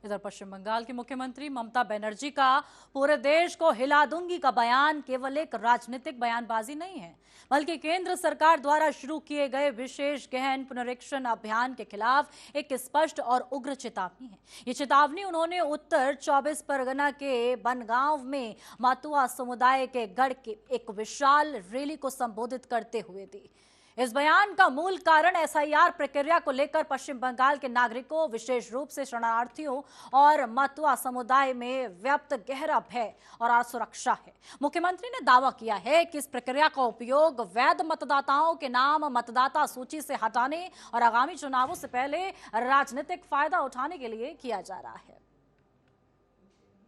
इधर पश्चिम बंगाल की मुख्यमंत्री ममता बनर्जी का पूरे देश को हिला दूंगी का बयान केवल एक राजनीतिक बयानबाजी नहीं है, बल्कि केंद्र सरकार द्वारा शुरू किए गए विशेष गहन पुनरीक्षण अभियान के खिलाफ एक स्पष्ट और उग्र चेतावनी है। ये चेतावनी उन्होंने उत्तर 24 परगना के बनगांव में मातुआ समुदाय के गढ़ के एक विशाल रैली को संबोधित करते हुए दी। इस बयान का मूल कारण एसआईआर प्रक्रिया को लेकर पश्चिम बंगाल के नागरिकों, विशेष रूप से शरणार्थियों और मतुआ समुदाय में व्याप्त गहरा भय और असुरक्षा है। मुख्यमंत्री ने दावा किया है कि इस प्रक्रिया का उपयोग वैध मतदाताओं के नाम मतदाता सूची से हटाने और आगामी चुनावों से पहले राजनीतिक फायदा उठाने के लिए किया जा रहा है।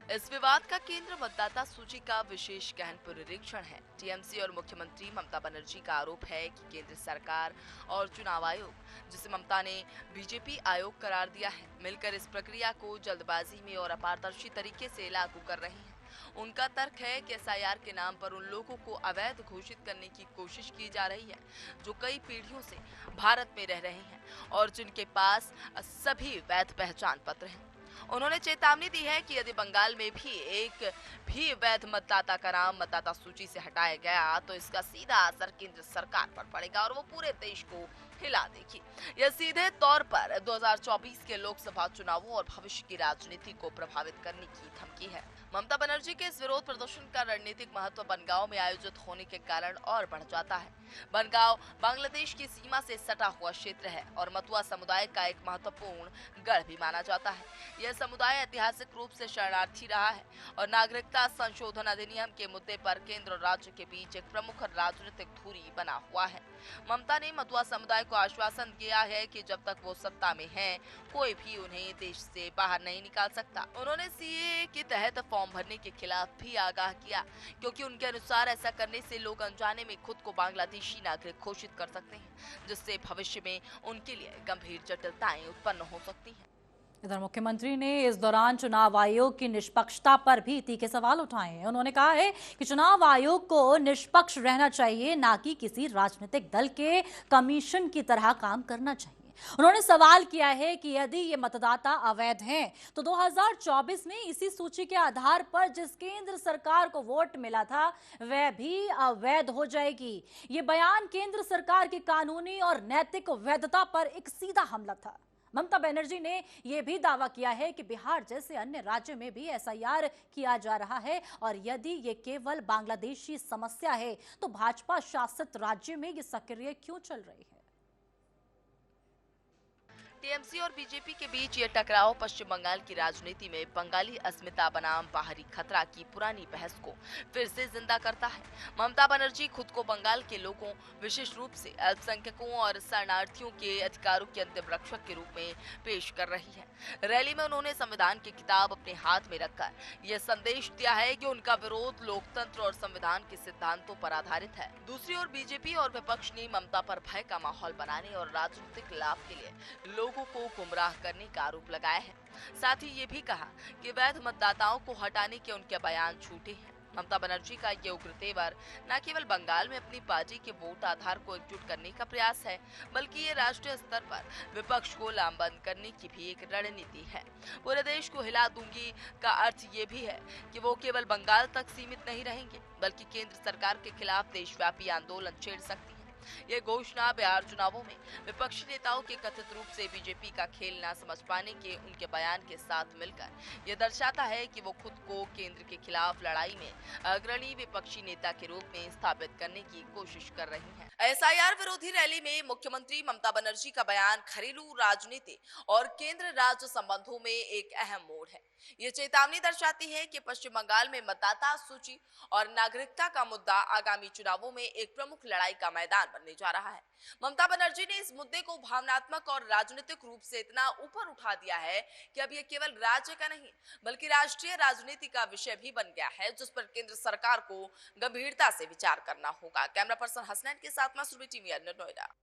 इस विवाद का केंद्र मतदाता सूची का विशेष गहन पुनरीक्षण है। टीएमसी और मुख्यमंत्री ममता बनर्जी का आरोप है कि केंद्र सरकार और चुनाव आयोग, जिसे ममता ने बीजेपी आयोग करार दिया है, मिलकर इस प्रक्रिया को जल्दबाजी में और अपारदर्शी तरीके से लागू कर रहे हैं। उनका तर्क है कि एसआईआर के नाम पर उन लोगों को अवैध घोषित करने की कोशिश की जा रही है जो कई पीढ़ियों से भारत में रह रहे हैं और जिनके पास सभी वैध पहचान पत्र हैं। उन्होंने चेतावनी दी है कि यदि बंगाल में भी एक भी वैध मतदाता का नाम मतदाता सूची से हटाया गया तो इसका सीधा असर केंद्र सरकार पर पड़ेगा और वो पूरे देश को हिला देगी। यह सीधे तौर पर 2024 के लोकसभा चुनावों और भविष्य की राजनीति को प्रभावित करने की धमकी है। ममता बनर्जी के इस विरोध प्रदर्शन का रणनीतिक महत्व बनगांव में आयोजित होने के कारण और बढ़ जाता है। बनगांव बांग्लादेश की सीमा से सटा हुआ क्षेत्र है और मतुआ समुदाय का एक महत्वपूर्ण गढ़ भी माना जाता है। यह समुदाय ऐतिहासिक रूप से शरणार्थी रहा है और नागरिकता संशोधन अधिनियम के मुद्दे पर केंद्र और राज्य के बीच एक प्रमुख राजनीतिक दूरी बना हुआ है। ममता ने मतुआ समुदाय को आश्वासन दिया है कि जब तक वो सत्ता में हैं, कोई भी उन्हें देश से बाहर नहीं निकाल सकता। उन्होंने सीएए के तहत फॉर्म भरने के खिलाफ भी आगाह किया, क्योंकि उनके अनुसार ऐसा करने से लोग अनजाने में खुद को बांग्लादेशी नागरिक घोषित कर सकते हैं, जिससे भविष्य में उनके लिए गंभीर जटिलताएं उत्पन्न हो सकती हैं। इधर मुख्यमंत्री ने इस दौरान चुनाव आयोग की निष्पक्षता पर भी तीखे सवाल उठाए हैं। उन्होंने कहा है कि चुनाव आयोग को निष्पक्ष रहना चाहिए, ना कि किसी राजनीतिक दल के कमीशन की तरह काम करना चाहिए। उन्होंने सवाल किया है कि यदि ये मतदाता अवैध हैं, तो 2024 में इसी सूची के आधार पर जिस केंद्र सरकार को वोट मिला था वह भी अवैध हो जाएगी। ये बयान केंद्र सरकार की कानूनी और नैतिक वैधता पर एक सीधा हमला था। ममता बनर्जी ने यह भी दावा किया है कि बिहार जैसे अन्य राज्यों में भी एसआईआर किया जा रहा है और यदि ये केवल बांग्लादेशी समस्या है तो भाजपा शासित राज्य में ये सक्रिय क्यों चल रही है। टीएमसी और बीजेपी के बीच ये टकराव पश्चिम बंगाल की राजनीति में बंगाली अस्मिता बनाम बाहरी खतरा की पुरानी बहस को फिर से जिंदा करता है। ममता बनर्जी खुद को बंगाल के लोगों, विशेष रूप से अल्पसंख्यकों और शरणार्थियों के अधिकारों के अंतिम रक्षक के रूप में पेश कर रही है। रैली में उन्होंने संविधान की किताब अपने हाथ में रखकर यह संदेश दिया है कि उनका विरोध लोकतंत्र और संविधान के सिद्धांतों पर आधारित है। दूसरी ओर बीजेपी और विपक्ष ने ममता पर भय का माहौल बनाने और राजनीतिक लाभ के लिए लोगों को गुमराह करने का आरोप लगाया है। साथ ही ये भी कहा कि वैध मतदाताओं को हटाने के उनके बयान झूठे हैं। ममता बनर्जी का ये उग्र तेवर न केवल बंगाल में अपनी पार्टी के वोट आधार को एकजुट करने का प्रयास है, बल्कि ये राष्ट्रीय स्तर पर विपक्ष को लामबंद करने की भी एक रणनीति है। पूरे देश को हिला दूंगी का अर्थ ये भी है कि वो केवल बंगाल तक सीमित नहीं रहेंगे, बल्कि केंद्र सरकार के खिलाफ देशव्यापी आंदोलन छेड़ सकती है। ये घोषणा बिहार चुनावों में विपक्षी नेताओं के कथित रूप से बीजेपी का खेल न समझ पाने के उनके बयान के साथ मिलकर यह दर्शाता है कि वो खुद को केंद्र के खिलाफ लड़ाई में अग्रणी विपक्षी नेता के रूप में स्थापित करने की कोशिश कर रही हैं। एसआईआर विरोधी रैली में मुख्यमंत्री ममता बनर्जी का बयान घरेलू राजनीति और केंद्र राज्य संबंधों में एक अहम मोड़ है। ये चेतावनी दर्शाती है कि पश्चिम बंगाल में मतदाता सूची और नागरिकता का मुद्दा आगामी चुनावों में एक प्रमुख लड़ाई का मैदान बनने जा रहा है। ममता बनर्जी ने इस मुद्दे को भावनात्मक और राजनीतिक रूप से इतना ऊपर उठा दिया है कि अब ये केवल राज्य का नहीं, बल्कि राष्ट्रीय राजनीति का विषय भी बन गया है, जिस पर केंद्र सरकार को गंभीरता से विचार करना होगा। कैमरा पर्सन हसनैन के साथ मैं सुरभि टीवी नोएडा।